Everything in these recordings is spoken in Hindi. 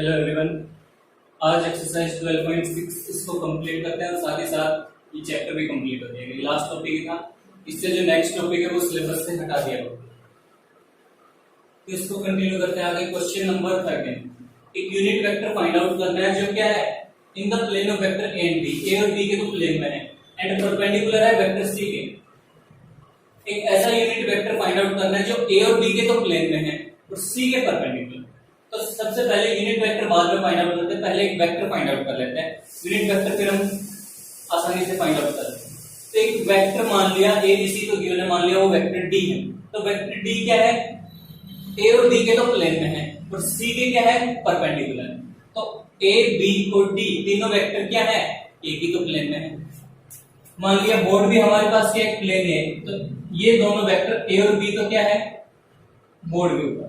Hello everyone. आज एक्सरसाइज 12.6 इसको कंप्लीट करते हैं और साथ ही साथ ये चैप्टर भी कंप्लीट हो जाएगा। ये लास्ट टॉपिक था, इससे जो नेक्स्ट टॉपिक है वो सिलेबस से हटा दिया गया। तो इसको कंटिन्यू करते हैं आगे। क्वेश्चन नंबर 13, एक यूनिट वेक्टर फाइंड आउट करना है जो क्या है in the plane of vector a and b. A और बी के तो प्लेन में है एंड परपेंडिकुलर है वेक्टर सी के। एक ऐसा यूनिट वेक्टर फाइंड आउट करना है जो ए और बी के तो प्लेन में है और सी के परपेंडिकुलर। तो सबसे पहले यूनिट वेक्टर बाद में फाइंड आउट करते हैं, पहले एक वेक्टर फाइंड आउट कर लेते हैं। यूनिट वेक्टर फिर हम आसानी से फाइंड आउट करते हैं। तो एक वेक्टर मान लिया ए बी सी, तो गिवन है, मान लिया वो वेक्टर डी है। तो वेक्टर डी क्या है, ए और बी के तो प्लेन में है और सी के क्या है, परपेंडिकुलर। तो ए बी और डी तीनों वेक्टर क्या है, एक ही तो प्लेन में है। मान लिया बोर्ड भी हमारे पास क्या है, प्लेन है। तो ये दोनों वेक्टर ए और बी तो क्या है, बोर्ड के ऊपर।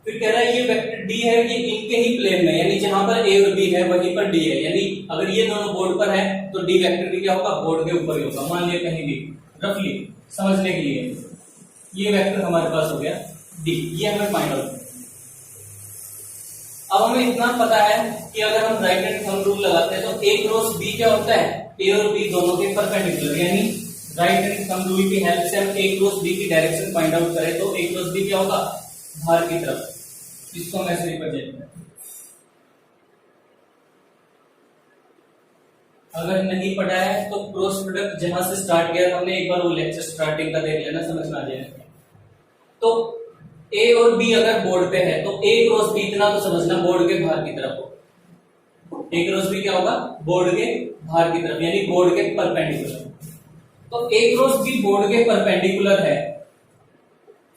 फिर कह रहा है ये वेक्टर डी है, ये इनके ही प्लेन में, यानी जहां पर ए और बी है वहीं पर डी है। यानी अगर ये दोनों बोर्ड पर है तो डी वेक्टर भी क्या होगा, बोर्ड के ऊपर ही होगा। मान लिया कहीं भी, रफली समझने के लिए ये वेक्टर हमारे पास हो गया डी, ये हमें फाइंड आउट। अब हमें इतना पता है कि अगर हम राइट हैंड थंब रूल लगाते हैं तो ए क्रॉस बी क्या होता है, ए और बी दोनों के परपेंडिकुलर। यानी राइट हैंड थंब रूल की हेल्प से हम ए क्रॉस बी की डायरेक्शन फाइंड आउट करें तो ए क्रॉस बी क्या होगा, बाहर की तरफ। इसको हम ऐसे रिप्रेजेंट करें। अगर नहीं पढ़ा है तो क्रॉस प्रोडक्ट जहां से स्टार्ट किया था हमने, एक बार वो लेक्चर स्टार्टिंग का देख लेना, समझ में आ जाएगा। तो ए और बी अगर बोर्ड पे है तो ए क्रॉस बी इतना तो समझना बोर्ड के बाहर की तरफ हो। ए क्रॉस बी क्या होगा, बोर्ड के बाहर की तरफ, यानी बोर्ड के परपेंडिकुलर। तो ए क्रॉस बी बोर्ड के परपेंडिकुलर है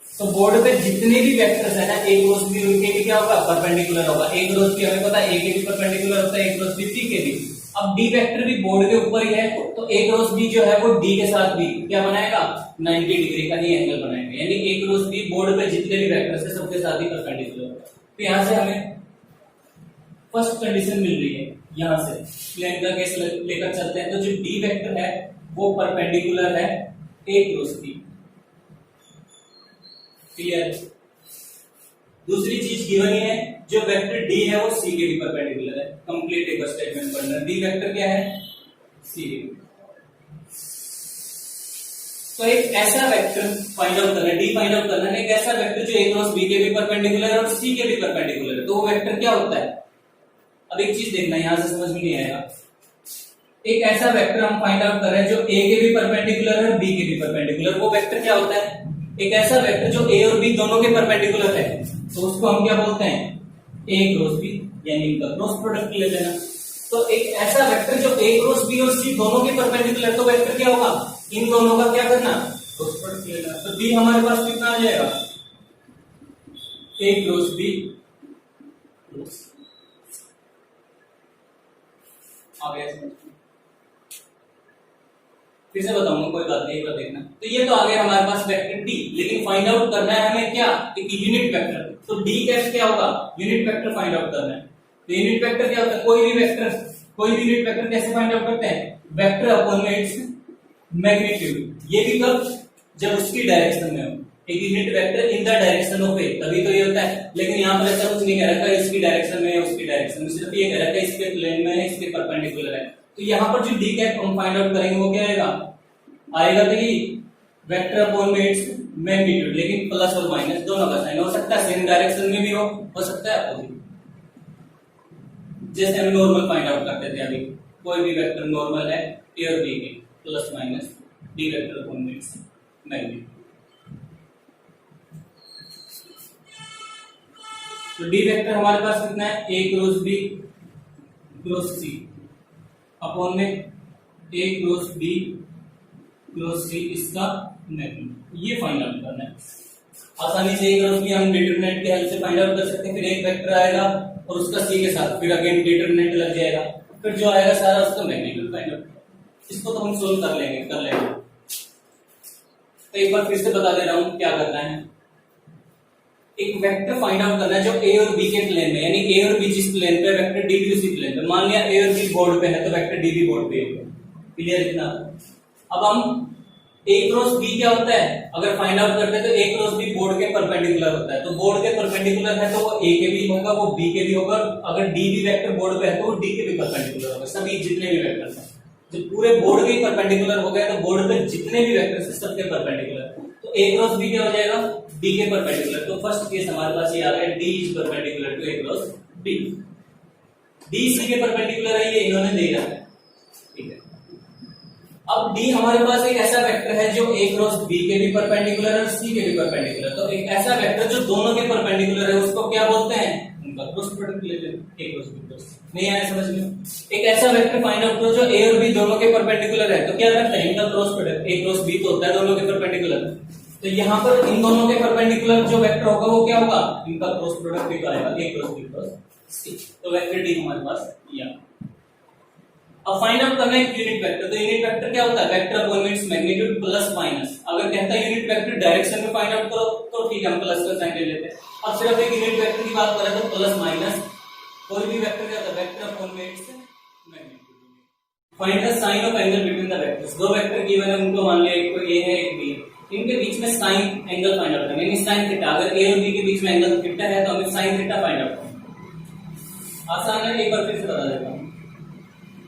तो बोर्ड पे जितने भी वेक्टर्स है ना, ए क्रॉस बी उनके भी क्या होगा, परपेंडिकुलर होगा। ए क्रॉस बी हमें पता है ए के भी परपेंडिकुलर होता है, ए क्रॉस बी सी के भी। अब डी वेक्टर भी बोर्ड के ऊपर ही है तो ए क्रॉस बी जो है वो डी के साथ भी क्या बनाएगा, 90 डिग्री का ही एंगल बनाएगा। यानी ए क्रॉस बी बोर्ड पे जितने भी वेक्टर्स है सबके साथ ही परपेंडिकुलर होगा। तो यहां से हमें फर्स्ट कंडीशन मिल रही है। यहां से प्लेन का केस लेकर चलते हैं तो जो डी वेक्टर है वो परपेंडिकुलर है ए क्रॉस बी। क्लियर। दूसरी चीज गिवन है जो वेक्टर डी है वो सी के भी परपेंडिकुलर है। कंप्लीट एक स्टेटमेंट पढ़ना। डी वेक्टर क्या है, सी। तो एक ऐसा वेक्टर फाइंड आउट करना है, डी फाइंड आउट करना है, एक ऐसा वेक्टर जो ए क्रॉस बी के भी परपेंडिकुलर है और सी के भी परपेंडिकुलर है। तो वो वेक्टर क्या होता है, अब एक चीज देखना, यहां से समझ में नहीं आएगा। एक ऐसा वेक्टर हम फाइंड आउट कर रहे हैं जो ए के भी परपेंडिकुलर है और बी के भी परपेंडिकुलर। वो वेक्टर क्या होता है, एक ऐसा वेक्टर जो ए और बी दोनों के परपेंडिकुलर है तो उसको हम क्या बोलते हैं, ए क्रॉस बी, यानी इनका क्रॉस प्रोडक्ट ले लेना। तो एक ऐसा वेक्टर जो ए क्रॉस बी और सी दोनों के परपेंडिकुलर, तो वेक्टर क्या होगा, इन दोनों का क्या करना, क्रॉस प्रोडक्ट लेना। तो बी हमारे पास कितना आ जाएगा, ए क्रॉस बी आ गया। फिर से बताऊंगा, कोई बात नहीं, एक बार देखना। तो ये तो आ गया हमारे पास वेक्टर डी, लेकिन फाइंड आउट करना है हमें क्या, एक यूनिट वेक्टर। तो डी कैसे क्या होगा, यूनिट वेक्टर फाइंड आउट करना है। तो यूनिट वेक्टर क्या होता है, कोई भी यूनिट वेक्टर कैसे फाइंड आउट करते हैं, वेक्टर अपॉन इट्स मैग्नीट्यूड। ये भी कब, जब उसकी डायरेक्शन में हो। एक unit vector in the direction of a, तभी तो ये होता है। लेकिन यहाँ पर ऐसा कुछ नहीं कह रखा है इसकी डायरेक्शन में है उसकी डायरेक्शन में, सिर्फ ये कह रखा है इसके प्लेन में है, इसके परपेंडिकुलर है। तो यहाँ पर जो डी कैप हम फाइंड आउट करेंगे वो क्या आएगा तो ये वेक्टर अपॉन इट्स मैग्नीट्यूड, लेकिन प्लस और माइनस दोनों का साइन हो सकता है, सेम डायरेक्शन में भी हो सकता है अपोजिट। जैसे हम नॉर्मल फाइंड आउट करते थे अभी, कोई भी वेक्टर नॉर्मल है ए और बी के, plus minus D vector upon its magnitude. तो डी वेक्टर हमारे पास कितना है, ए क्रॉस बी क्रॉस सी अपॉन में ए क्रॉस बी क्रॉस सी, इसका मैग्नीट्यूड। ये फाइंड आउट करना है। आसानी से ए क्रॉस बी हम डिटरमिनेंट के हेल्प से फाइंड आउट कर सकते हैं। फिर एक वेक्टर आएगा और उसका सी के साथ फिर अगेन डिटरमिनेंट लग जाएगा, फिर जो आएगा सारा उसका मैग्नीट्यूड फाइंड आउट। इसको तो हम सोल्व कर लेंगे। तो एक बार फिर से बता दे रहा हूं क्या करना है। एक वेक्टर फाइंड आउट करना है जो ए और बी के प्लेन में, यानी ए और बी जिस प्लेन पे, वेक्टर डी भी उसी प्लेन पे। मान लिया ए और बी बोर्ड पे है तो वेक्टर डी भी बोर्ड पे होगा। क्लियर इतना। अब हम ए क्रॉस बी क्या होता है, अगर फाइंड आउट करते हैं तो ए क्रॉस बी बोर्ड के परपेंडिकुलर होता है, तो बोर्ड के परपेंडिकुलर है तो वो ए के भी होगा, वो बी के भी होगा, अगर डी भी वेक्टर बोर्ड पे है तो वो डी के भी परपेंडिकुलर होगा, सभी जितने भी वेक्टर्स हैं जब पूरे बोर्ड के परपेंडिकुलर हो गए तो बोर्ड पे जितने भी वेक्टर्स हैं सबके परपेंडिकुलर, तो ए क्रॉस बी क्या हो जाएगा, डी के परपेंडिकुलर। तो फर्स्ट केस हमारे पास ये आ गया, d is perpendicular to a cross b, d c के परपेंडिकुलर है, ये इन्होंने दे रखा है, ठीक है। अब डी हमारे पास एक ऐसा वेक्टर है जो ए क्रॉस बी के भी परपेंडिकुलर है और सी के भी परपेंडिकुलर, तो एक ऐसा वेक्टर जो दोनों के परपेंडिकुलर है उसको क्या बोलते हैं, उनका क्रॉस प्रोडक्ट ले लेते हैं, ए क्रॉस बी क्रॉस, नहीं आया समझ में। एक ऐसा वेक्टर फाइंड आउट करो जो ए और बी दोनों के परपेंडिकुलर है, तो क्या करते हैं इनका क्रॉस प्रोडक्ट, ए क्रॉस बी तो होता है दोनों के परपेंडिकुलर, तो यहाँ पर इन दोनों के परपेंडिकुलर जो वेक्टर होगा वो क्या होगा, इनका क्रॉस प्रोडक्ट भी तो आएगा, ए क्रॉस बी क्रॉस सी, तो वेक्टर डी हमारे पास ये। अब फाइंड आउट करना है यूनिट वेक्टर, तो यूनिट वेक्टर क्या होता है, vector upon its magnitude plus minus, अगर कहता है यूनिट वेक्टर डायरेक्शन में फाइंड आउट करो तो ठीक है हम प्लस का साइन ले लेते हैं, अब सिर्फ एक यूनिट वेक्टर की बात करें तो प्लस माइनस, कोई भी वेक्टर क्या होता है vector upon its magnitude. Find the sine of angle between the vectors, दो वेक्टर गिवन है उनको मान लिया एक ए है एक बी है, इनके बीच में साइन एंगल फाइंड आउट करना है, यानी साइन थीटा, अगर ए और बी के बीच में एंगल थीटा है तो हमें साइन थीटा फाइंड आउट करना है। आसान है, एक बार फिर से बता देता हूं,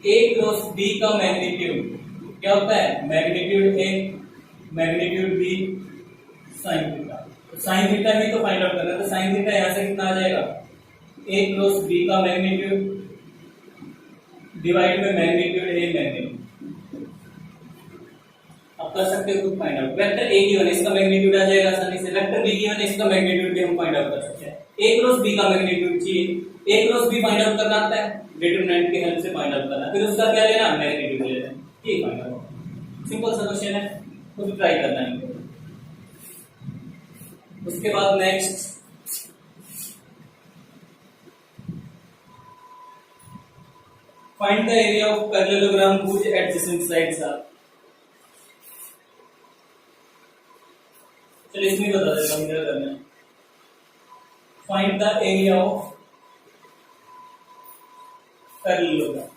ए क्रॉस बी का मैग्नीट्यूड क्या होता है, मैग्नीट्यूड ए मैग्नीट्यूड बी साइन थीटा, तो साइन थीटा भी तो फाइंड आउट करना है, तो साइन थीटा यहां से कितना आ जाएगा, ए क्रॉस बी का मैग्नीट्यूड डिवाइड में मैग्नीट्यूड ए मैग्नीट्यूड, अब कर सकते हो खुद find out, vector A given है इसका मैग्नीट्यूड आ जाएगा आसानी से, वेक्टर बी गिवन है इसका मैग्नीट्यूड भी हम फाइंड आउट कर सकते हैं, ए क्रॉस बी का मैग्नीट्यूड चाहिए, ए क्रॉस बी फाइंड आउट करना आता है, डिटरमिनेंट की हेल्प से फाइंड आउट करना, फिर उसका क्या लेना, मैग्नीट्यूड लेना, ये फाइंड आउट, सिंपल सा क्वेश्चन है, खुद ट्राई करना है। उसके बाद next find the area of parallelogram whose adjacent sides are, चलिए इसमें बता देता हूँ क्या करना है, find the area of parallelogram,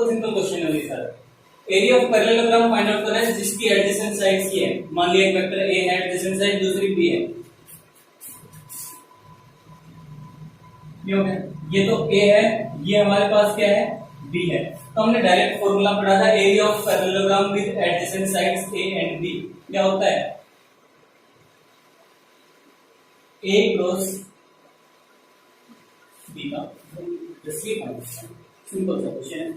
simple question है sir, area of parallelogram find out करना है जिसकी एडजेसेंट साइड्स की है, मान लिया एक वेक्टर ए है एडजेसेंट साइड दूसरी बी है, ये हो गया, ये तो ए है, ये हमारे पास क्या है बी है, तो हमने डायरेक्ट फॉर्मूला पढ़ा था area of parallelogram with adjacent sides a and b क्या होता है, ए क्रॉस बी का सिंपल सा क्वेश्चन है,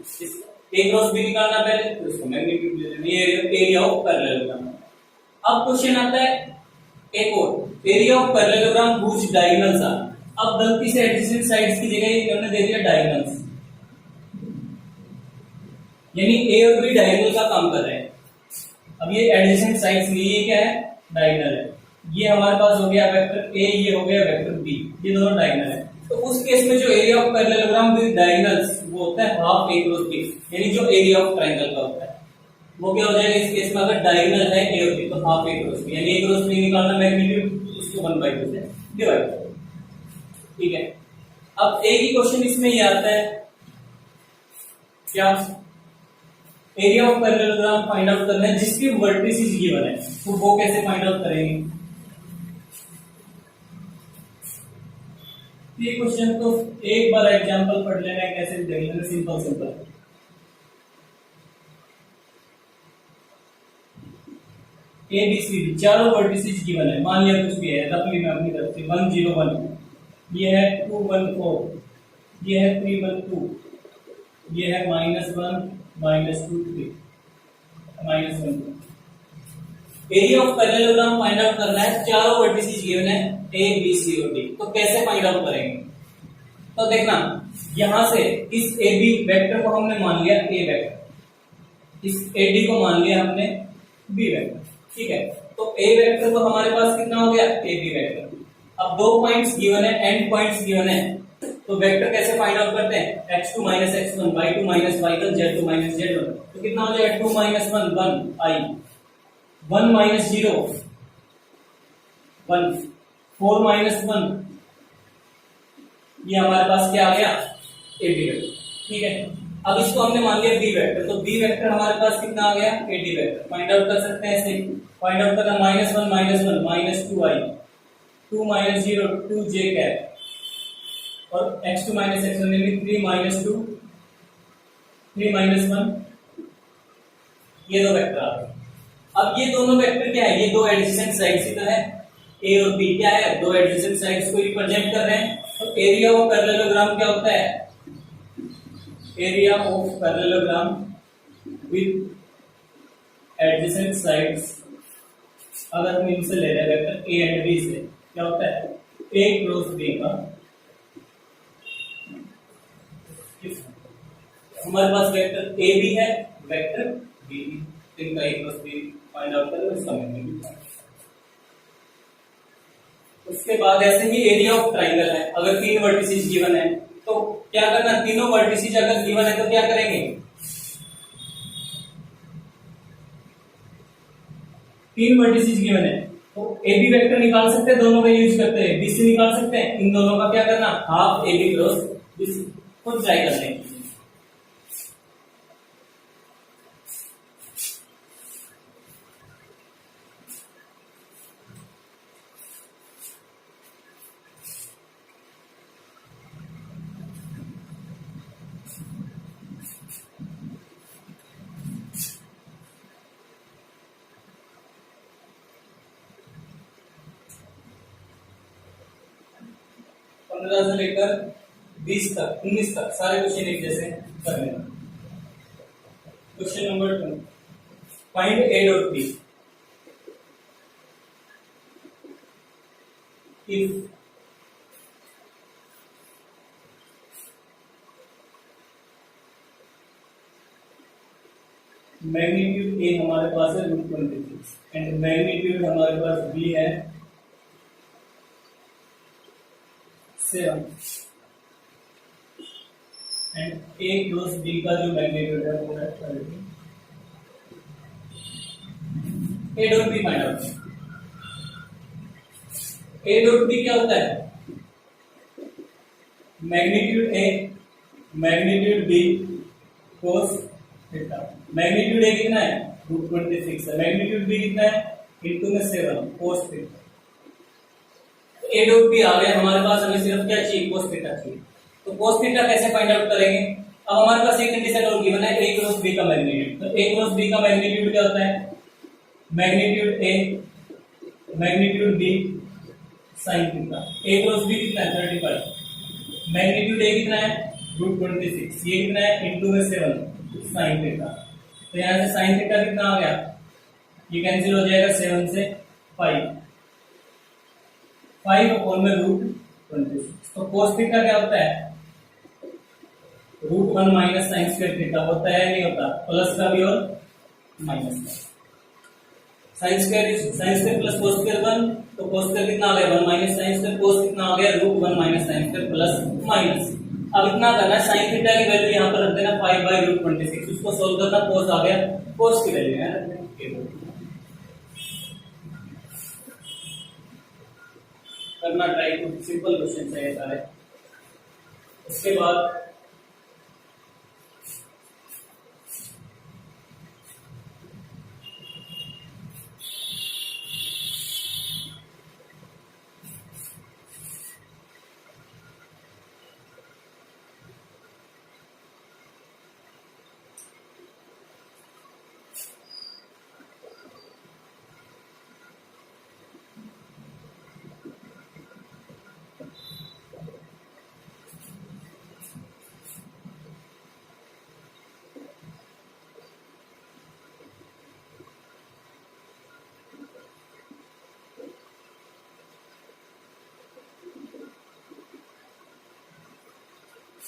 ए क्रॉस बी निकालना पहले तो इसका मैग्नीट्यूड ले लेना, ये एरिया ऑफ पैरेललोग्राम। अब क्वेश्चन आता है एक और, area of parallelogram whose diagonals are, अब गलती से एडजेसेंट साइड्स की जगह इन्होंने दे दिया डायगोनल्स, यानी ए और बी डायगोनल का काम कर रहे हैं, अब ये एडजेसेंट साइड्स नहीं, ये क्या है डायगोनल है, ये हमारे पास हो गया वेक्टर ए, ये हो गया वेक्टर बी, ये दोनों डायगोनल है, तो उस केस में जो area of parallelogram with diagonals वो होता है हाफ ए क्रॉस बी, यानी जो एरिया ऑफ ट्रायंगल का होता है वो क्या हो जाएगा इस केस में, अगर डायगोनल है ए और बी तो हाफ ए क्रॉस बी, यानी ए क्रॉस बी निकालना मैग्नीट्यूड उसको 1/2 से डिवाइड करो, ठीक है। अब एक ही क्वेश्चन इसमें ये आता है क्या, area of parallelogram find out करना है जिसकी वर्टिसेस गिवन है, तो वो कैसे फाइंड आउट करेंगे, ये क्वेश्चन तो एक बार एग्जांपल पढ़ लेना है, कैसे देख लेना, simple a b c d चारों वर्टिसेस गिवन है, मान लिया कुछ भी है रफली मैं अपनी तरफ से 1 0 1, ये है 2 1 4, ये है 3 1 2, ये है -1 -2 3 -1 2। Area of parallelogram find out करना है, चारों वर्टिसेस गिवन है ए बी सी और डी, तो कैसे फाइंड आउट करेंगे, तो देखना यहां से इस ए बी वेक्टर को हमने मान लिया ए वेक्टर, इस ए डी को मान लिया हमने बी वेक्टर, ठीक है, तो ए वेक्टर तो हमारे पास कितना हो गया ए बी वेक्टर, अब दो पॉइंट्स गिवन है, एंड पॉइंट्स गिवन है, तो वेक्टर कैसे फाइंड आउट करते हैं? x2 minus x1, y2 minus y1, z2 minus z1। तो कितना हो जाएगा? 2 minus 1 1 i, 1 minus 0 1, 4 minus 1, ये हमारे पास क्या आ गया? A B vector. ठीक है, अब इसको हमने मान लिया बी वेक्टर, तो बी वेक्टर हमारे पास कितना आ गया? A d vector. Find out कर सकते हैं ऐसे, फाइंड आउट करना -1 -1 -2i, 2 minus 0 2j कैप, और x2 minus x1 यानी 3 minus 2 3 minus 1, ये दो वेक्टर आ गए। अब ये दोनों वेक्टर क्या है? ये दो एडजेसेंट साइड्स ही तो है, ए और बी क्या है? दो एडजेसेंट साइड्स को रिप्रेजेंट कर रहे हैं। तो एरिया ऑफ पैरेललोग्राम क्या होता है? Area of parallelogram with adjacent sides, अगर हम इनसे ले रहे हैं वेक्टर ए एंड बी से, क्या होता है? ए क्रॉस बी का, हमारे पास वेक्टर ए भी है, वेक्टर बी भी, इनका ए क्रॉस बी फाइंड आउट करें, इसका मैग्नीट्यूड। उसके बाद ऐसे ही एरिया ऑफ ट्राइंगल है, अगर तीन वर्टिसेस गिवन है तो क्या करना? तीनों वर्टिसेस अगर गिवन है तो क्या करेंगे? तीन वर्टिसेस गिवन है तो ए बी वेक्टर निकाल सकते हैं, दोनों का यूज करते हैं, बी सी निकाल सकते हैं, इन दोनों का क्या करना? Half A B cross B C, खुद ट्राई कर लेंगे। पंद्रह से लेकर 20 तक 19 तक सारे क्वेश्चन एक जैसे कर लेना। Question number 2, find A dot B if magnitude A हमारे पास है √26 एंड मैग्नीट्यूड हमारे पास बी है 7 एंड ए क्रॉस बी का जो मैग्नीट्यूड है वो है 30। A dot B find out. A dot B क्या होता है? Magnitude A magnitude B cos theta. Magnitude A कितना है? √26 है, मैग्नीट्यूड बी कितना है? इनटू में 7 cos theta. A dot b आ गया हमारे पास, हमें सिर्फ क्या चाहिए? कोस थीटा चाहिए। तो कोस थीटा कैसे फाइंड आउट करेंगे? अब हमारे पास एक कंडीशन और गिवन है, ए क्रॉस बी का मैग्नीट्यूड। तो ए क्रॉस बी का मैग्नीट्यूड क्या होता है? Magnitude A magnitude B sine theta. A cross B कितना है? 35। मैग्नीट्यूड ए कितना है? √26, ये कितना है? इनटू में 7 साइन थीटा। तो यहां से साइन थीटा कितना आ गया? ये कैंसिल हो जाएगा, 7 से 5 अपॉन में √26। तो कोस थीटा क्या होता है? √1 माइनस साइन स्क्वायर थीटा होता है, नहीं होता? प्लस का भी और माइनस का। Sine square plus cos square 1, तो कोस स्क्वायर कितना आ गया? 1 माइनस साइन स्क्वायर, कोस कितना आ गया? √1 minus sine square plus minus. अब इतना करना है, साइन थीटा की वैल्यू यहाँ पर रख देना 5/√26, उसको सोल्व करना, कोस आ गया, कोस की वैल्यू है रख देना, करना ट्राई। टू सिंपल क्वेश्चन है ये सारे। उसके बाद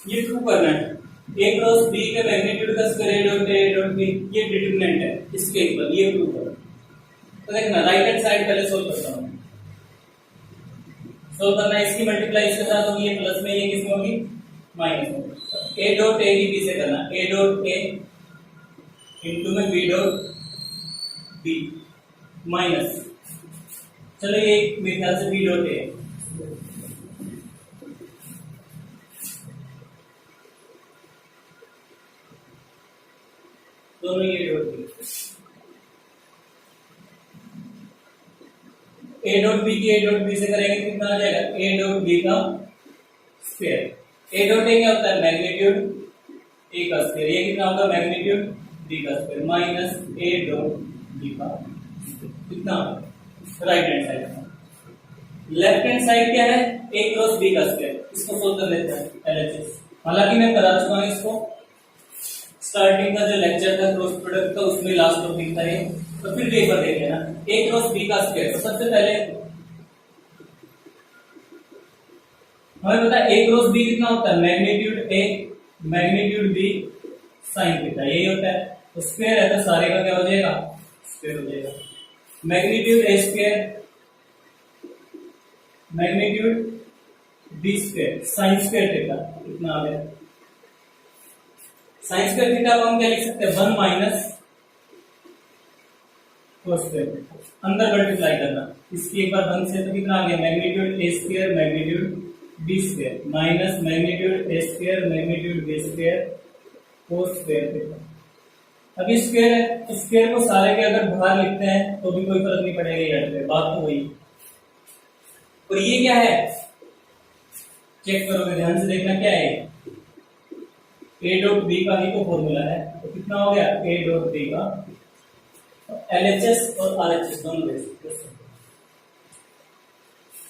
ये प्रूव करना है, ए क्रॉस बी के मैग्नीट्यूड का स्क्वायर ए डॉट बी ये डिटरमिनेंट है इसके इक्वल, ये प्रूव करना। तो देखना राइट हैंड साइड पहले सोल्व करता हूं। सोल्व करना है, इसकी मल्टीप्लाई इसके साथ होगी, ये प्लस में, ये किसमें होगी, माइनस में। ए डॉट ए की बी से करना, ए डॉट ए इंटू में बी डॉट बी माइनस, चलो ये मेरे ख्याल से बी डॉट ए, दोनों ये dot B, A dot B की ए डॉट बी से करेंगे कितना आ जाएगा, ए डॉट बी का स्क्वायर, ए डॉट ए क्या होता है, मैग्नीट्यूड ए का स्क्वायर, ये कितना होगा, मैग्नीट्यूड बी का square minus A dot B का कितना, राइट हैंड साइड का। लेफ्ट हैंड साइड क्या है, ए क्रॉस बी का स्क्वायर, इसको सोल्व कर लेते हैं एलएचएस। हालांकि मैं करा चुका हूं इसको, स्टार्टिंग का जो लेक्चर था क्रॉस प्रोडक्ट का, उसमें लास्ट टॉपिक था ये, तो फिर एक बार देख लेना, ए क्रॉस बी का स्क्वायर। तो सबसे पहले हमें पता है ए क्रॉस बी कितना होता है, मैग्नीट्यूड ए मैग्नीट्यूड बी साइन थीटा, यही होता है। तो स्क्वायर है तो सारे का क्या हो जाएगा, स्क्वायर हो जाएगा, magnitude A square magnitude B square sine square theta कितना आ गया, साइन स्क्वायर थीटा को हम क्या लिख सकते हैं, 1 माइनस कोस स्क्वायर, अंदर मल्टीप्लाई करना, इसकी एक बार 1 से तो कितना आ गया, magnitude A square magnitude B square minus magnitude A square magnitude B square cos square theta. अब ये स्क्वायर है तो स्क्वायर को सारे के अगर बाहर लिखते हैं तो भी कोई फर्क नहीं पड़ेगा, ये बात तो वही। और ये क्या है, चेक करोगे ध्यान से देखना क्या है, ए डॉट बी का ही तो फॉर्मूला है, तो कितना हो गया, ए डॉट बी का एलएचएस और आरएचएस दोनों दे सकते हैं,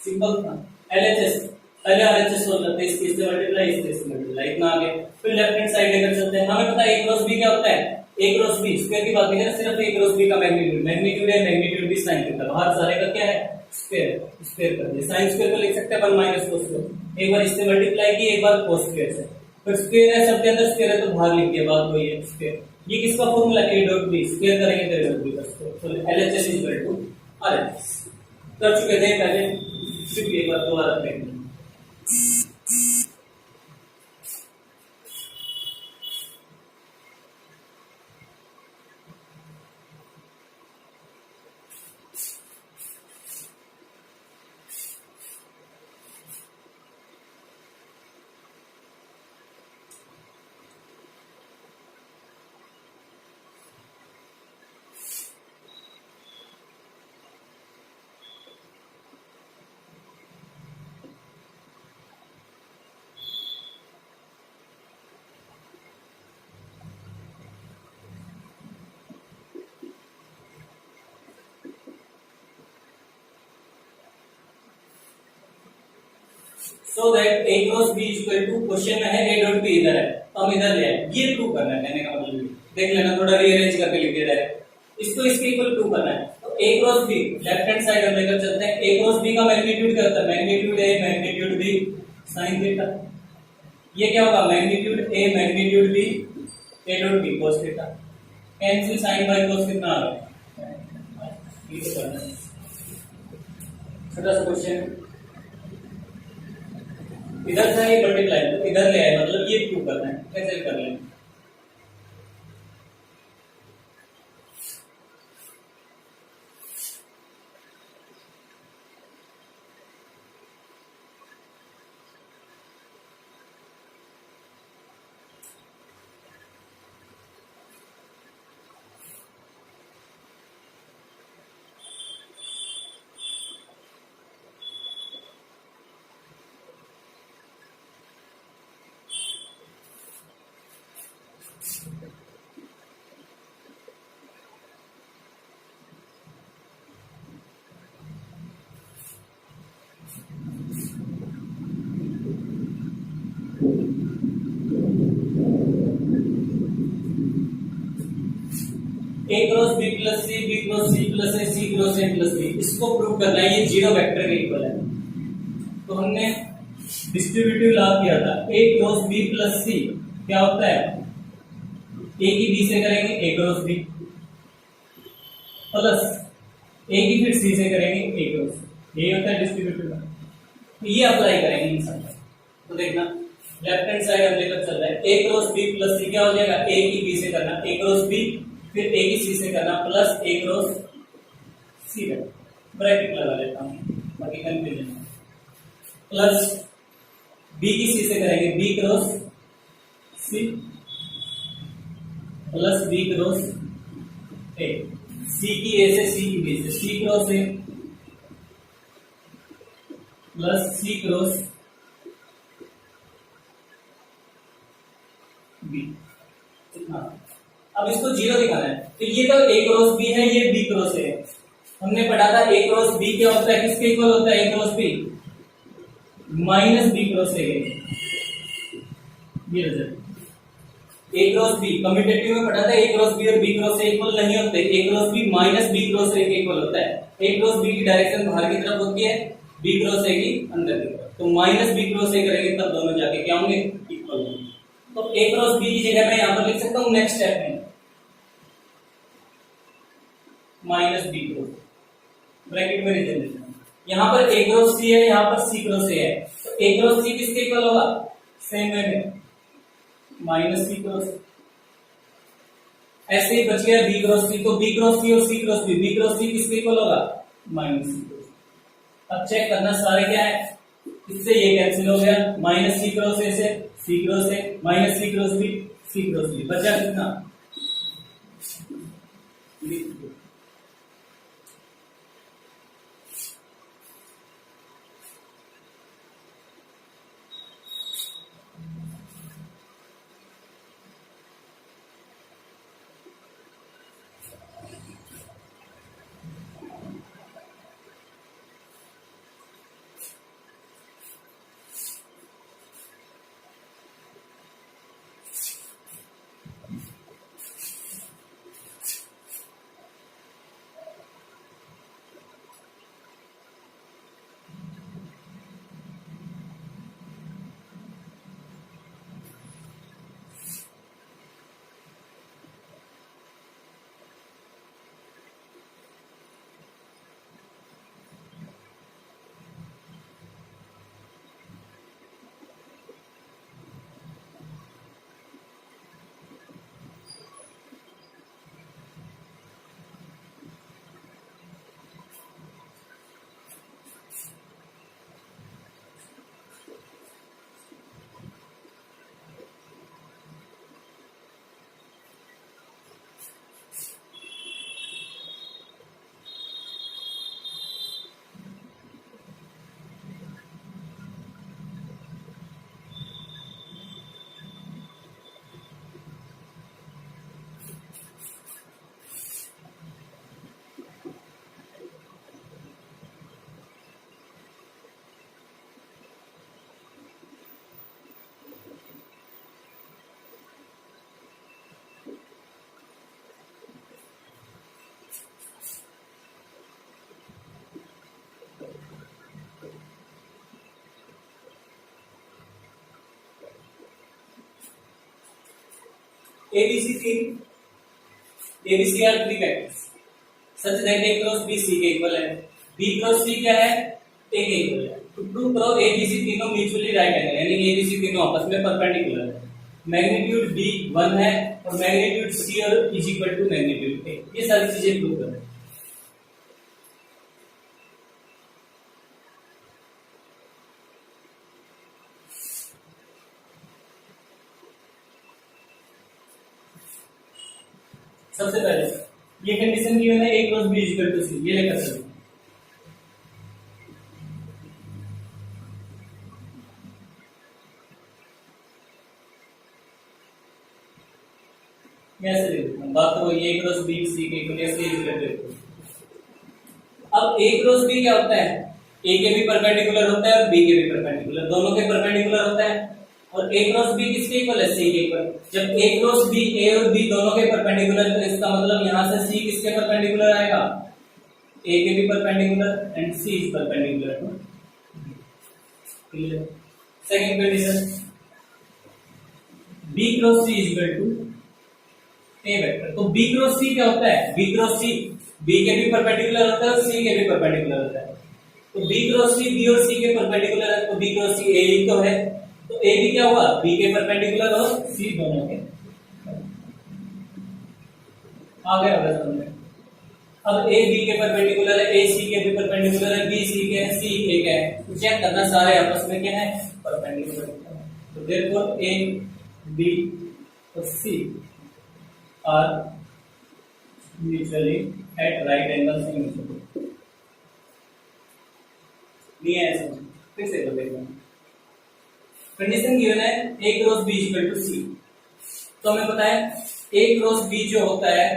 सिंपल था। एलएचएस पहले आरएचएस सोल्व करते हैं, इसकी से मल्टीप्लाई इससे मल्टीप्लाई, इतना आ गया। फिर लेफ्ट हैंड साइड लेकर चलते हैं, हमें पता है ए क्रॉस बी क्या होता है, ए क्रॉस बी स्क्वायर की बात नहीं कर, सिर्फ ए क्रॉस बी का मैग्नीट्यूड मैग्नीट्यूड है मैग्नीट्यूड बी साइन थीटा, बाहर सारे का क्या है, स्क्वायर, स्क्वायर कर दिया, साइन स्क्वायर को लिख सकते हैं 1 माइनस कोस स्क्वायर, एक बार इससे मल्टीप्लाई की एक बार कोस स्क्वायर से, फिर स्क्वायर है सबके अंदर स्क्वायर है तो बाहर लिख दिया, बात वही है स्क्वायर। ये किसका formula, A dot B, square करेंगे तो ए डॉट बी का स्क्वायर, तो एलएचएस इक्वल टू आरएचएस कर चुके थे पहले, फिर एक बार दोबारा देखेंगे। So that a cross b is equal to, question में है a डॉट b इधर है तो हम इधर ले आए, ये प्रूव करना है, कहने का मतलब देख लेना, थोड़ा रीअरेंज करके लिख दिया है, इसको इसके इक्वल प्रूव करना है। तो a cross b left hand side हम लेकर चलते हैं, a क्रॉस b का मैग्नीट्यूड क्या होता है, magnitude a magnitude b sin theta, ये क्या होगा, magnitude a magnitude b a dot b cos theta, cancel sin by cos कितना आ गया, ये तो करना है, छोटा सा क्वेश्चन इधर था, ये मल्टीप्लाई तो इधर ले आए, मतलब ये प्रूव करना है, कैसे कर लेंगे। A cross b plus c b cross c plus a c cross a plus b, इसको प्रूव करना है, ये जीरो वेक्टर के इक्वल है। तो हमने डिस्ट्रीब्यूटिव लॉ किया था, ए क्रॉस बी प्लस सी क्या होता है, ए की बी से करेंगे ए क्रॉस बी प्लस ए की फिर सी से करेंगे ए क्रॉस, ये होता है डिस्ट्रीब्यूटिव लॉ। तो ये अप्लाई करेंगे इन सब पर। तो देखना लेफ्ट हैंड साइड हम लेकर चल रहे हैं, ए क्रॉस बी प्लस सी क्या हो जाएगा, ए की बी से करना, ए क्रॉस बी, फिर ए की सी से करना, प्लस ए क्रॉस सी का ब्रैकेट लगा लेता हूँ बाकी कंफ्यूजन, प्लस बी की सी से करेंगे B cross c plus B cross ए, सी की ए से सी की बी से, c cross a plus C cross B. अब इसको जीरो दिखाना है, तो ये तो ए क्रॉस बी है, ये बी क्रॉस ए है। हमने पढ़ा था ए क्रॉस बी क्या होता है, किसके इक्वल होता है, ए cross b minus b cross a. ये result a cross b commutative में पढ़ा था, ए क्रॉस बी और बी क्रॉस ए इक्वल नहीं होते, a cross b minus b cross a के इक्वल होता है। ए क्रॉस बी की डायरेक्शन बाहर की तरफ होती है, बी क्रॉस ए की अंदर की तरफ, तो माइनस बी क्रॉस ए करेंगे तब दोनों जाके क्या होंगे, इक्वल होंगे। तो ए क्रॉस बी की जगह मैं यहां पर लिख सकता हूं नेक्स्ट स्टेप में माइनस बी क्रॉस, ब्रैकेट में रीजन देता हूं। यहां पर ए क्रॉस सी है, यहां पर सी क्रॉस ए है, तो ए क्रॉस सी किसके इक्वल होगा, सेम वे में माइनस बी क्रॉस। ऐसे ही बच गया बी क्रॉस सी, तो बी क्रॉस सी और सी क्रॉस बी, बी क्रॉस सी किसके इक्वल होगा, माइनस सी क्रॉस। अब चेक करना सारे क्या है, इससे ये कैंसिल हो गया, माइनस सी क्रॉस ए से c cross a, minus c cross B c cross b, बचा कितना, ABC are three vectors such that A cross B C के इक्वल है, B cross C क्या है, A के इक्वल है। तो टू क्रॉस ABC तीनों म्यूचुअली राइट एंगल यानी ABC तीनों आपस में परपेंडिकुलर है, मैग्नीट्यूड B 1 है और मैग्नीट्यूड C और is equal to magnitude A, ये सारी चीजें प्रूव कर रहे हैं। सबसे पहले ये कंडीशन की है ए क्रॉस बी इक्वल टू सी, ये लेकर चलो। कैसे देखो बात तो ए क्रॉस बी सी के इक्वल ऐसे इक्वल देखो। अब ए क्रॉस बी क्या होता है, ए के भी परपेंडिकुलर होता है और बी के भी परपेंडिकुलर, दोनों के परपेंडिकुलर होता है। और ए क्रॉस बी किसके इक्वल है, सी के इक्वल। जब ए क्रॉस बी ए और बी दोनों के परपेंडिकुलर है तो इसका मतलब यहां से सी किसके परपेंडिकुलर आएगा, ए के भी perpendicular and C is perpendicular to clear. Second condition B cross C is equal to A vector. तो बी क्रॉस सी क्या होता है, बी क्रॉस सी बी के भी परपेंडिकुलर होता है और सी के भी परपेंडिकुलर होता है। तो बी क्रॉस सी बी और सी के परपेंडिकुलर है, तो बी क्रॉस सी ए ही तो है, तो ए भी क्या होगा, बी के परपेंडिकुलर और सी दोनों के। आ गया होगा समझ में। अब ए बी के परपेंडिकुलर है, ए सी के भी परपेंडिकुलर है, बी सी के है, सी ए का है, तो चेक करना सारे आपस में क्या है, परपेंडिकुलर। तो देयरफॉर ए बी और C are mutually at right angle से म्यूचुअली नहीं है समझ। फिर से तो देखना कंडीशन गिवन है a cross b equal to c, तो हमें पता है a क्रॉस b जो होता है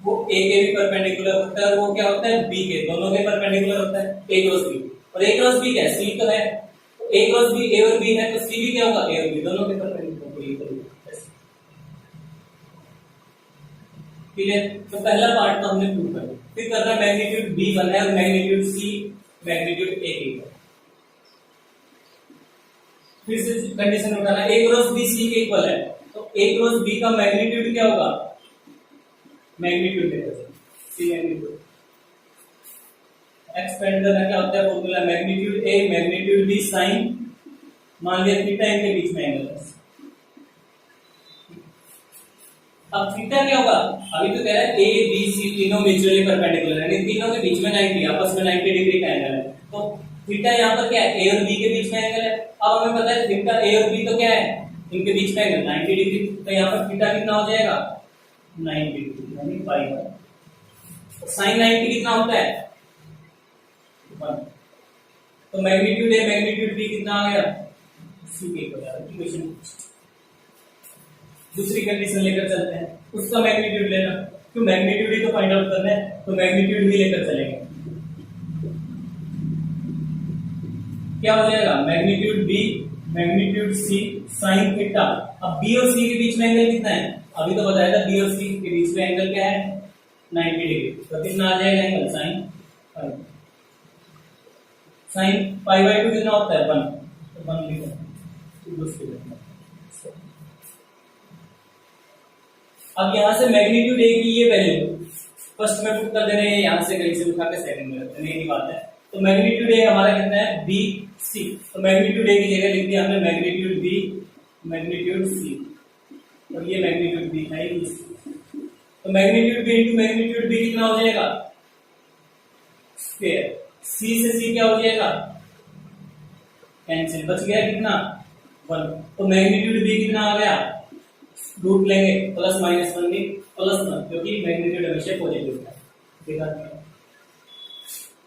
वो a के भी परपेंडिकुलर होता है और वो क्या होता है b के, दोनों के परपेंडिकुलर होता है a क्रॉस b, और a क्रॉस b क्या है, c तो है, तो a क्रॉस b a और b है, तो c भी क्या होगा, a और b दोनों के परपेंडिकुलर। क्लियर, तो पहला पार्ट तो हमने प्रूव कर दिया। फिर करना मैग्नीट्यूड b वन है और मैग्नीट्यूड c मैग्नीट्यूड a की। फिर से कंडीशन उठाना, a क्रॉस b c के इक्वल है, तो a क्रॉस b का मैग्नीट्यूड क्या होगा, मैग्नीट्यूड देखो c मैग्नीट्यूड एक्सपेंड करना क्या होता है formula, magnitude a magnitude b sin मान लिया थीटा इनके बीच में एंगल है। अब थीटा क्या होगा, अभी तो कह रहा है ए बी सी तीनों म्यूचुअली परपेंडिकुलर है, तीनों के बीच में 90 आपस में 90 डिग्री का एंगल है, तो थीटा यहाँ पर क्या है, ए और बी के बीच में एंगल है। अब हमें पता है थीटा ए और बी तो क्या है, इनके बीच में एंगल 90 डिग्री, तो यहाँ पर थीटा कितना हो जाएगा 90 डिग्री यानी पाई बाय, तो sin 90 कितना होता है 1, तो मैग्नीट्यूड ए मैग्नीट्यूड बी कितना आ गया सी के इक्वल। दूसरी कंडीशन लेकर चलते हैं, उसका मैग्नीट्यूड लेना, क्यों मैग्नीट्यूड ही तो फाइंड आउट करना है, तो मैग्नीट्यूड भी लेकर चलेंगे। क्या हो जाएगा magnitude B magnitude C sine theta. अब बी और सी के बीच में एंगल कितना है, अभी तो बताया था बी और सी के बीच में एंगल क्या है 90 डिग्री, तो कितना आ जाएगा angle sine pi, sine pi by 2 कितना होता है 1, तो 1 लिखो। अब यहां से मैग्नीट्यूड ए की ये वैल्यू फर्स्ट में पुट कर देना है, यहां से कहीं से उठा के सेकंड में रखते हैं, यही बात है। तो मैग्नीट्यूड ए हमारा कितना है बी सी, तो मैग्नीट्यूड ए की जगह लिख दिया हमने मैग्नीट्यूड बी मैग्नीट्यूड सी, और ये मैग्नीट्यूड बी है, तो magnitude B into magnitude B कितना हो जाएगा स्क्वायर, सी से सी क्या हो जाएगा कैंसिल, बच गया कितना 1, तो मैग्नीट्यूड बी कितना आ गया, रूट लेंगे प्लस माइनस 1 भी प्लस 1, क्योंकि मैग्नीट्यूड हमेशा पॉजिटिव है।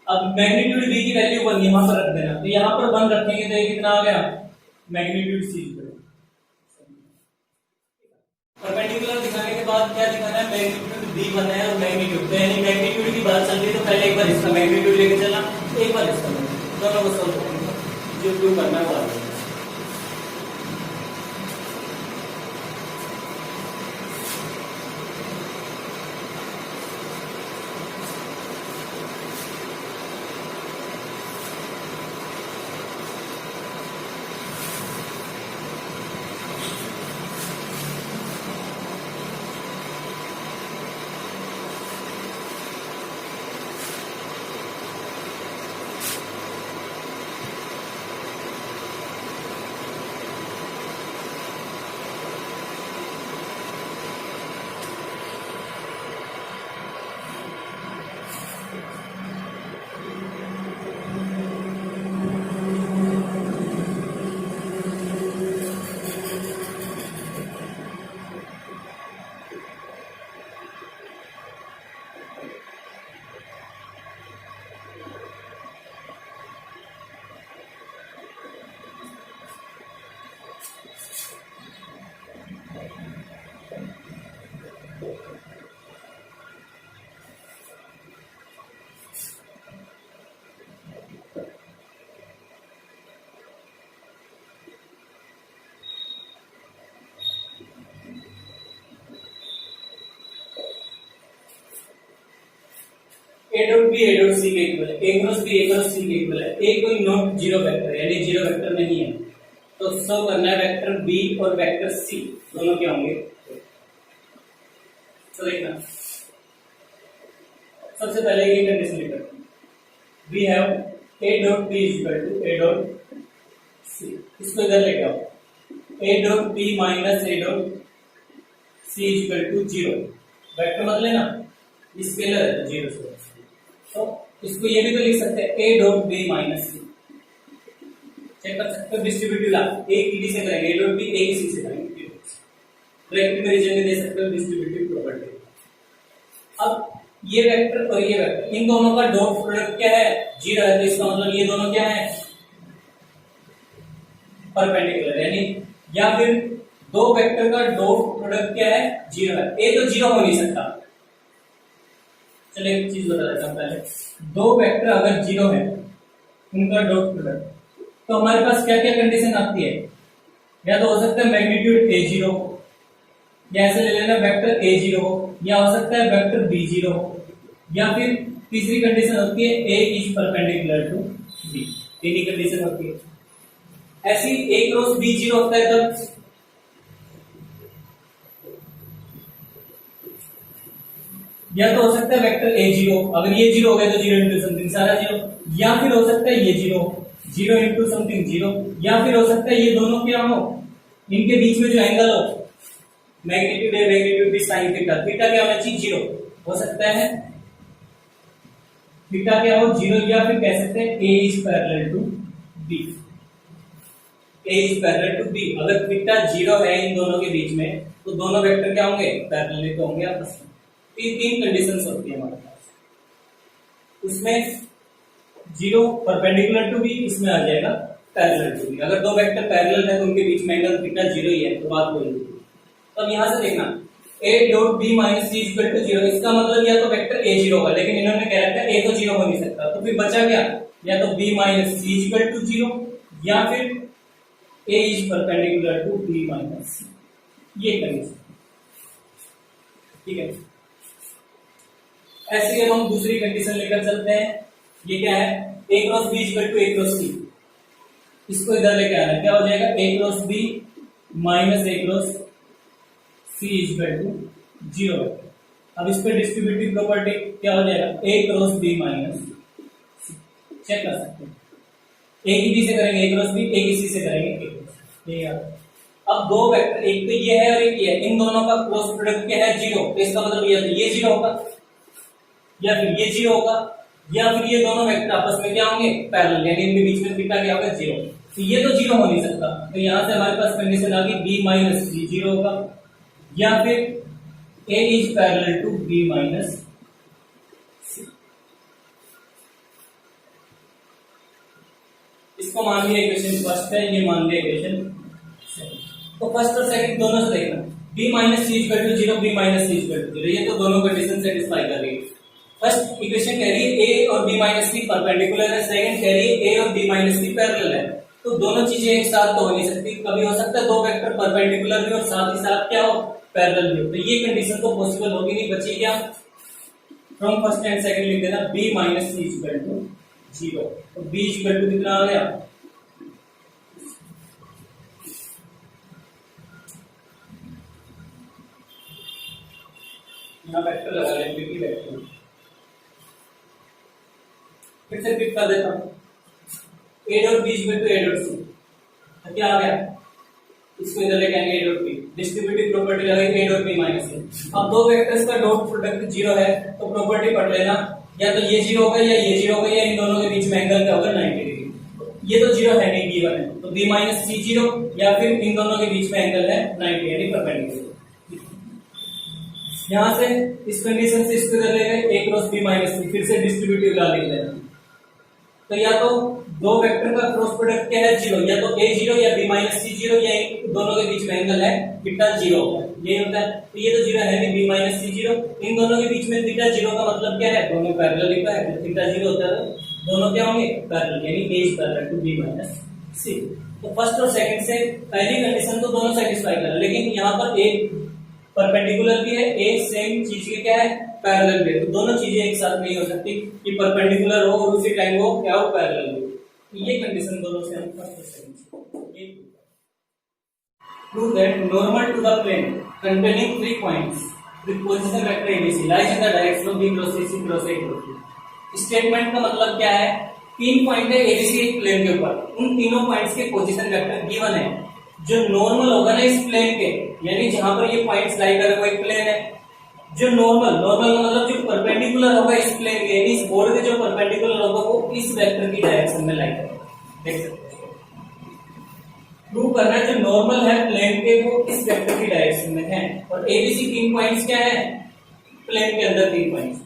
अब मैग्नीट्यूड बी की वैल्यू 1 यहां पर रख देना, तो यहां पर 1 रखेंगे तो ये कितना आ गया मैग्नीट्यूड सी। परपेंडिकुलर दिखाने के बाद क्या दिखाना है, मैग्नीट्यूड बी बना है और मैग्नीट्यूड, तो यानी मैग्नीट्यूड की बात चल रही है तो पहले एक बार इसका मैग्नीट्यूड लेके चलना, एक बार इसका दोनों को सॉल्व करेंगे, जो प्रूव करना है वो आ जाएगा। A dot B A dot C के इक्वल है, ए cross B A cross C के इक्वल है, ए कोई नॉट जीरो वेक्टर यानी जीरो वेक्टर नहीं है, तो शो करना है वेक्टर बी और वेक्टर सी दोनों क्या होंगे। तो देखना सबसे पहले ये कंडीशन लिखते हैं, we have A dot B equal to A dot C, इसको इधर लेके आओ। A dot B minus A dot C equal to 0, vector मत लेना, स्केलर है 0 से, तो इसको ये भी तो लिख सकते हैं A dot B minus C. Check कर सकते हो डिस्ट्रीब्यूटिव ला, ए की डी से करेंगे, ए डॉट बी ए की सी से करेंगे, डायरेक्ट में रीजन में दे सकते हो डिस्ट्रीब्यूटिव प्रॉपर्टी। अब ये वेक्टर और ये वेक्टर, इन दोनों का डॉट प्रोडक्ट क्या है, 0 है, तो इसका मतलब ये दोनों क्या है, परपेंडिकुलर, यानी या फिर दो वेक्टर का डॉट प्रोडक्ट क्या है, 0 है। ए तो 0 हो नहीं सकता। चलिए एक चीज बता देता हूं पहले, दो वेक्टर अगर 0 है उनका डॉट प्रोडक्ट, तो हमारे पास क्या क्या कंडीशन आती है, या तो हो सकता है मैग्नीट्यूड A0, या ऐसे ले लेना वेक्टर A0 हो, या हो सकता है वेक्टर B0 हो, या फिर तीसरी कंडीशन होती है A is perpendicular to B, तीन कंडीशन होती है। ऐसी A क्रॉस B0 होता है तब या तो हो सकता है वेक्टर A0, अगर ये 0 हो गया तो 0 इंटू समथिंग सारा 0, या फिर हो सकता है ये 0 इंटू समथिंग 0, या फिर हो सकता है ये दोनों क्या हो, इनके बीच में जो एंगल हो मैग्नीट्यूड है मैग्नीट्यूड भी साइन थीटा, थीटा क्या होना चाहिए 0 हो सकता है, थीटा क्या हो 0, या फिर कह सकते हैं A is parallel to B, A is parallel to B। अगर थीटा 0 है इन दोनों के बीच में तो दोनों वेक्टर क्या होंगे, पैरेलल तो होंगे आपस में। तीन कंडीशंस होती है हमारे पास, उसमें 0 परपेंडिकुलर टू B, इसमें आ जाएगा पैरेलल टू B। अगर दो वेक्टर पैरेलल है तो उनके बीच में एंगल थीटा 0 ही है, तो बात वही होगी। तो अब यहां से देखना A dot B minus C equal to 0, इसका मतलब या तो वेक्टर A0 होगा, लेकिन इन्होंने कह रखा है A तो 0 हो नहीं सकता, तो फिर बचा क्या, या तो B minus C equal to 0, या फिर A is perpendicular to B minus C, ये कंडीशन, ठीक है। ऐसे ही हम दूसरी कंडीशन लेकर चलते हैं, ये क्या है, A cross B equal to A cross C, इसको इधर लेके आना, क्या हो जाएगा A cross B minus A cross C equal to 0। अब इस पे डिस्ट्रीब्यूटिव प्रॉपर्टी क्या हो जाएगा, A cross B minus C, check कर सकते हैं, A की B से करेंगे A क्रॉस B, A की C से करेंगे A क्रॉस C। अब दो वेक्टर, एक तो ये है और एक ये है, इन दोनों का क्रॉस प्रोडक्ट क्या है 0, तो इसका मतलब ये 0 होगा, या फिर ये 0 होगा, या फिर ये दोनों वेक्टर आपस में क्या होंगे, पैरेलल, यानी इनके बीच में थीटा क्या होगा 0, तो ये तो 0 हो नहीं सकता। तो यहां से हमारे पास कंडीशन आ गई B माइनस C 0 होगा, या फिर A is parallel to B minus C। इसको मान लिया इक्वेशन फर्स्ट है, ये मान लिया इक्वेशन सेकंड। तो फर्स्ट और सेकंड दोनों से देखना, B minus C equal to 0, B minus C equal to 0, ये तो दोनों कंडीशन सेटिस्फाई कर रही है। फर्स्ट इक्वेशन कह रही है A और B माइनस C परपेंडिकुलर है, सेकंड कह रही है A और B माइनस C पैरेलल है, तो दोनों चीजें एक साथ तो हो नहीं सकती, कभी हो सकता है दो वेक्टर परपेंडिकुलर भी और साथ ही साथ क्या हो, पैरेलल भी हो, तो ये कंडीशन तो पॉसिबल होगी नहीं, बची क्या, फ्रॉम फर्स्ट एंड सेकंड लिख देना B minus C equal to 0, तो B इक्वल टू कितना आ गया, यहाँ वेक्टर लगा लें, B की वेक्टर फिर से पिक कर देता हूं, A dot B equal to A dot C, तो क्या आ गया, इसको इधर लेके आएंगे A dot B, distributive property लगाएंगे A dot B minus C। अब दो वेक्टर्स का डॉट प्रोडक्ट 0 है, तो प्रॉपर्टी पढ़ लेना, या तो ये 0 होगा या ये 0 होगा, या इन दोनों के बीच में एंगल क्या होगा 90 डिग्री। ये तो 0 है नहीं, B1 है, तो B माइनस C 0, या फिर इन दोनों के बीच में एंगल है 90 यानी परपेंडिकुलर। यहां से इस कंडीशन से इसको इधर ले गए A cross B minus C, फिर से डिस्ट्रीब्यूटिव ला लिख लेना, तो या तो दो वेक्टर का क्रॉस प्रोडक्ट क्या है 0, या तो A0 या B माइनस C 0, या इन दोनों के बीच में एंगल है थीटा 0 होगा, ये होता है। तो ये तो 0 है नहीं, B माइनस C 0, इन दोनों के बीच में थीटा 0 का मतलब क्या है, दोनों पैरेलल लिखा है, तो थीटा 0 होता है तो दोनों क्या होंगे, पैरेलल, यानी A is parallel to B minus C। तो फर्स्ट और सेकंड से पहली कंडीशन तो दोनों सेटिस्फाई कर, लेकिन यहाँ पर A परपेंडिकुलर भी है, A सेम चीज के क्या है, पैरेलल भी है, तो दोनों चीजें एक साथ नहीं हो सकती कि परपेंडिकुलर हो और उसी टाइम वो क्या हो, पैरेलल हो, ये कंडीशन दोनों से हम फर्स्ट और सेकंड से prove that normal to the plane containing 3 points with position vector ABC lies in the direction of B cross C cross A cross B। Statement का मतलब क्या है तीन पॉइंट है एबीसी एक प्लेन के ऊपर, उन तीनों पॉइंट्स के पोजीशन वेक्टर गिवन है। जो नॉर्मल होगा ना इस प्लेन के, यानी जहां पर ये पॉइंट्स लाई कर वो एक प्लेन है, जो नॉर्मल नॉर्मल का मतलब जो परपेंडिकुलर होगा इस प्लेन के, यानी इस बोर्ड के जो परपेंडिकुलर होगा वो इस वेक्टर की डायरेक्शन में लाई करेगा। देख सकते हैं, प्रूव करना है जो नॉर्मल है प्लेन के वो इस वेक्टर की डायरेक्शन में है। और एबीसी तीन पॉइंट्स क्या है, प्लेन के अंदर तीन points,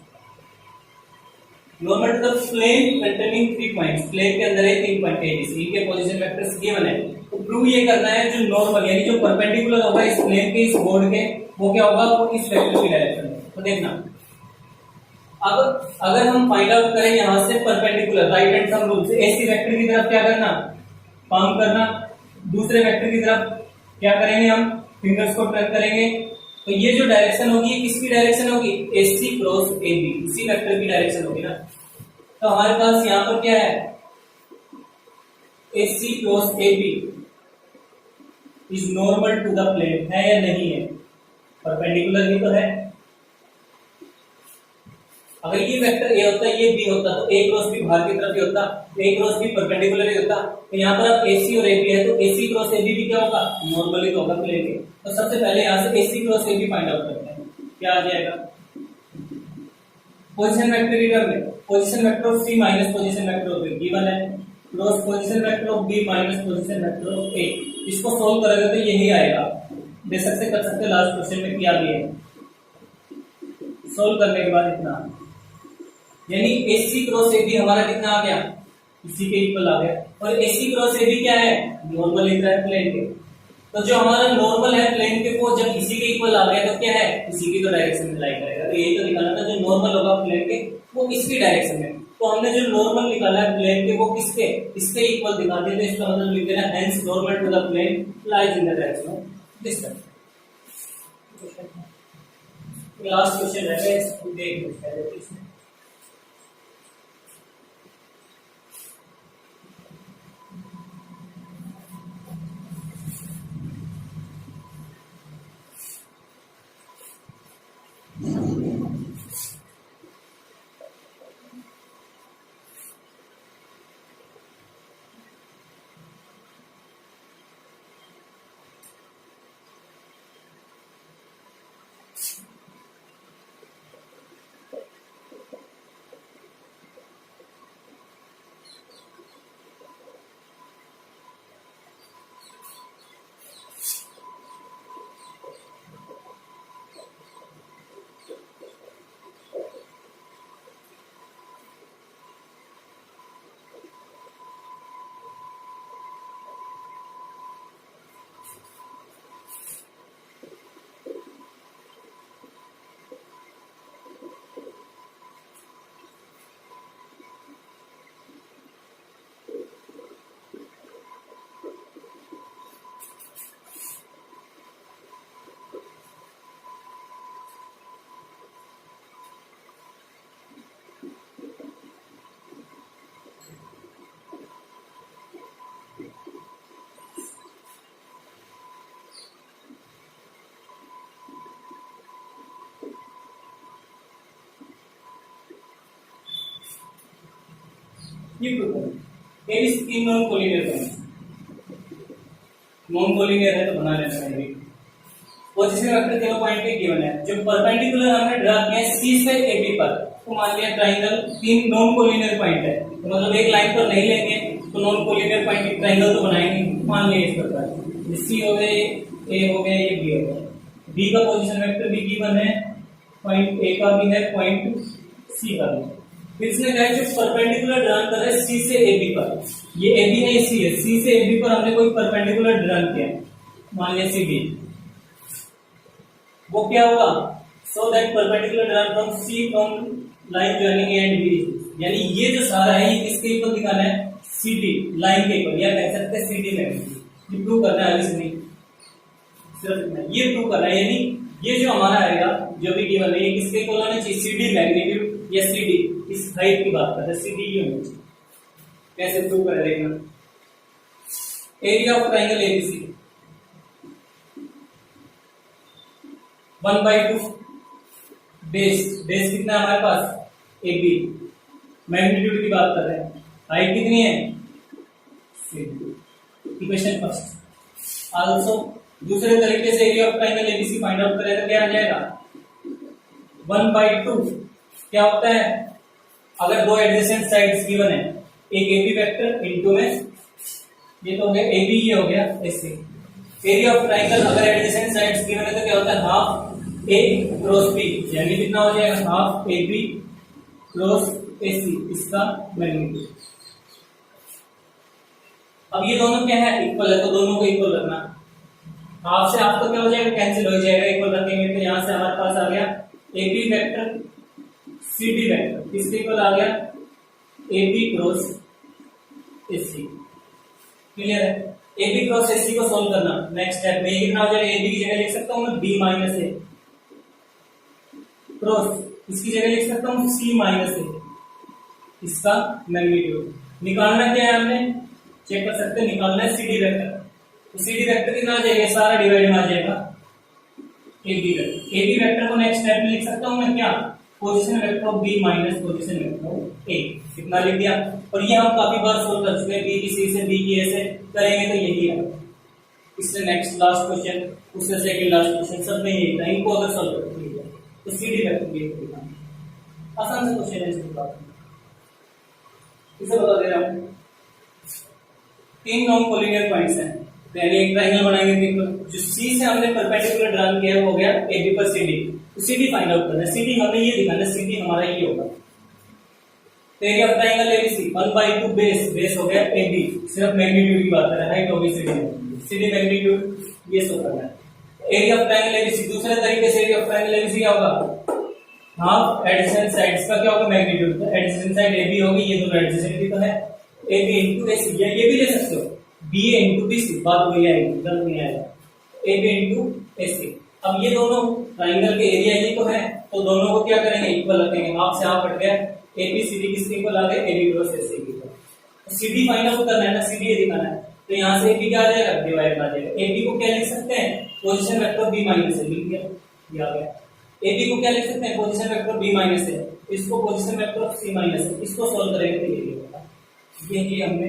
normal to the plane containing 3 points, plane के अंदर है 3 पॉइंट एबीसी, इनके पोजीशन वेक्टर्स गिवन है। तो प्रूव ये करना है जो नॉर्मल यानी जो परपेंडिकुलर होगा इस प्लेन के इस बोर्ड के, वो क्या होगा, वो इस वेक्टर की डायरेक्शन में। तो देखना, अब अगर हम फाइंड आउट करें यहां से perpendicular right hand thumb rule से, ऐसी वेक्टर की तरफ क्या करना, पाम करना, दूसरे वेक्टर की तरफ क्या करेंगे, हम फिंगर्स को टर्न करेंगे। तो ये जो डायरेक्शन होगी ये किसकी डायरेक्शन होगी, एसी क्रॉस एबी, इसी वेक्टर की डायरेक्शन होगी ना। तो हमारे पास यहां पर क्या है, AC cross AB is normal to the plane, है या नहीं है, परपेंडिकुलर ही तो है। अगर ये वेक्टर ए होता ये बी होता तो ए क्रॉस बी बाहर की तरफ ही होता, ए क्रॉस बी परपेंडिकुलर ही होता। तो यहाँ पर अब एसी और एबी है तो एसी क्रॉस एबी भी क्या होगा, नॉर्मली तो होगा प्लेन के। तो सबसे पहले यहाँ से AC cross AB find out करते हैं, क्या आ जाएगा, पोजीशन वेक्टर की टर्म में position vector of c minus position vector of b given है, cross position vector of b minus position vector of a. इसको सोल्व करोगे तो यही आएगा, बेशक से कर सकते, लास्ट क्वेश्चन में किया भी है। सोल्व करने के बाद इतना, यानी AC क्रॉस AB हमारा कितना आ गया, इसी के इक्वल आ गया। और AC क्रॉस AB क्या है, नॉर्मल लिख रहा है प्लेन के। तो जो हमारा नॉर्मल है प्लेन के वो जब इसी के इक्वल आ गया तो क्या है, इसी की तो डायरेक्शन में लाई करेगा। तो यही तो निकालना था, जो नॉर्मल होगा प्लेन के वो इसकी डायरेक्शन में। तो हमने जो नॉर्मल निकाला है प्लेन के वो किसके, इसके इक्वल दिखा दिया। तो इसका मतलब लिख देना, hence normal to the plane lies in the direction of this vector. Last question है, इसको देख लेते हैं। ये प्रूव करें, ए इज तीन non collinear points, non collinear है तो बना लेना है। पोजीशन वेक्टर तीनों पॉइंट पे गिवन है, जो परपेंडिकुलर हमने ड्रा किया है सी से ए बी पर, तो मान लिया ट्राइंगल तीन नॉन कोलिनियर पॉइंट है, तो मतलब एक लाइन पर नहीं लेंगे तो नॉन कोलिनियर पॉइंट ट्राइंगल तो बनाएंगे। मान लिया इस प्रकार, सी हो गए, ए हो गया, ये बी हो गया। बी का पोजीशन वेक्टर भी गिवन है, पॉइंट ए का भी है, पॉइंट सी का भी। फिर इसने कहा जो परपेंडिकुलर ड्रा कर रहा है सी से ए बी पर, ये ए बी है, सी है, सी से ए बी पर हमने कोई परपेंडिकुलर ड्रा किया, मान लिया सी बी, वो क्या होगा, so that perpendicular draw from C from line joining A and B, यानी ये जो सारा है ये किसके इक्वल दिखाना है, CD लाइन के इक्वल, या कह सकते हैं CD मैग्नीट्यूड। ये प्रूव करना है, आगे से नहीं सिर्फ ये प्रूव करना है, यानी ये जो हमारा आएगा जो भी गिवन है ये किसके इक्वल होना चाहिए, CD मैग्नीट्यूड या CD, इस हाइट की बात कर रहे हैं, CD ही होना चाहिए। कैसे प्रूव करें देखना, area of triangle ABC 1/2 base, base कितना है हमारे पास AB, मैग्नीट्यूड की बात कर रहे हैं हाइट कितनी है, इक्वेशन फर्स्ट। आल्सो दूसरे तरीके से area of triangle ABC find out करें तो क्या आ जाएगा, 1/2 क्या होता है, अगर दो एडजेसेंट साइड्स गिवन है, एक एबी वेक्टर इनटू में ये तो हो गया एबी, ये हो गया ऐसे। एरिया ऑफ ट्रायंगल अगर एडजेसेंट साइड्स गिवन है तो क्या होता है, हाफ ए क्रॉस बी, यानी कितना हो जाएगा, half A B cross A c, इसका मैग्नीट्यूड। अब ये दोनों क्या है, इक्वल है, तो दोनों को इक्वल रखना। हाफ से हाफ तो क्या हो जाएगा, कैंसिल हो जाएगा, इक्वल रखेंगे तो यहां से हमारे पास आ गया A B vector C D vector, किसके इक्वल आ गया, A B cross A C. Clear है, ए बी क्रॉस ए सी को सोल्व करना। नेक्स्ट स्टेप में ये कितना हो जाएगा, ए बी की जगह लिख सकता हूं मैं बी माइनस ए क्रॉस, इसकी जगह लिख सकता हूं सी माइनस ए, इसका मैग्नीट्यूड। निकालना क्या है, हमने चेक कर सकते हैं, निकालना है सी डी वेक्टर। तो सी डी वेक्टर कितना आ जाएगा, सारा डिवाइड में आ जाएगा a B vector. A B vector को नेक्स्ट स्टेप में लिख सकता हूं मैं क्या, position vector of b minus position vector of a, कितना लिख दिया। और ये हम काफी बार सोल्व कर चुके हैं, बी की सी से बी की ए से करेंगे तो यही है। इससे नेक्स्ट लास्ट क्वेश्चन, उससे सेकंड लास्ट क्वेश्चन, सब में यही था, इनको अगर सॉल्व करते हैं तो सी डी वेक्टर भी आसान से क्वेश्चन है। इसे बता दे रहा हूं, तीन नॉन कोलिनियर पॉइंट्स हैं, यानी एक ट्रायंगल बनाएंगे, जो सी से हमने परपेंडिकुलर ड्रा किया है वो हो गया एबी पर सीडी। तो सीडी फाइंड आउट करना है, सीडी हमें ये दिखाना है, सीडी हमारा ये होगा। तो area of triangle ABC 1/2 base हो गया एबी, सिर्फ मैग्नीट्यूड की बात कर रहे हैं, हाइट होगी सीडी मैग्नीट्यूड ये शो करना है। एरिया ऑफ ट्रायंगल एबीसी दूसरे तरीके से एरिया ऑफ ट्रायंगल एबीसी क्या होगा, हाफ एडजेसेंट साइड्स का क्या होगा, मैग्नीट्यूड। तो एडजेसेंट साइड एबी होगी, ये दोनों एडजेसेंट भी तो है, एबी इनटू एसी, ये भी ले सकते हो, बी ए इंटू बी सी, बात वही आएगी, गलत नहीं आएगा, ए बी इंटू ए सी। अब ये दोनों ट्राइंगल के एरिया ही तो है, तो दोनों को क्या करेंगे, इक्वल रखेंगे। हाफ से हाफ कट गया, ए बी सी डी किसके इक्वल आ गए, ए बी क्रॉस ए सी के इक्वल। तो सी डी फाइंड आउट करना है ना, सी डी दिखाना है, तो यहाँ से ए बी क्या आ जाएगा, डिवाइड आ जाएगा। ए बी को क्या लिख सकते हैं, पोजीशन वेक्टर बी माइनस ए, लिख दिया, ये आ गया। ए बी को क्या लिख सकते हैं, position vector b minus a, इसको position vector of c minus a, इसको सोल्व करेंगे तो ये होगा। ये हमने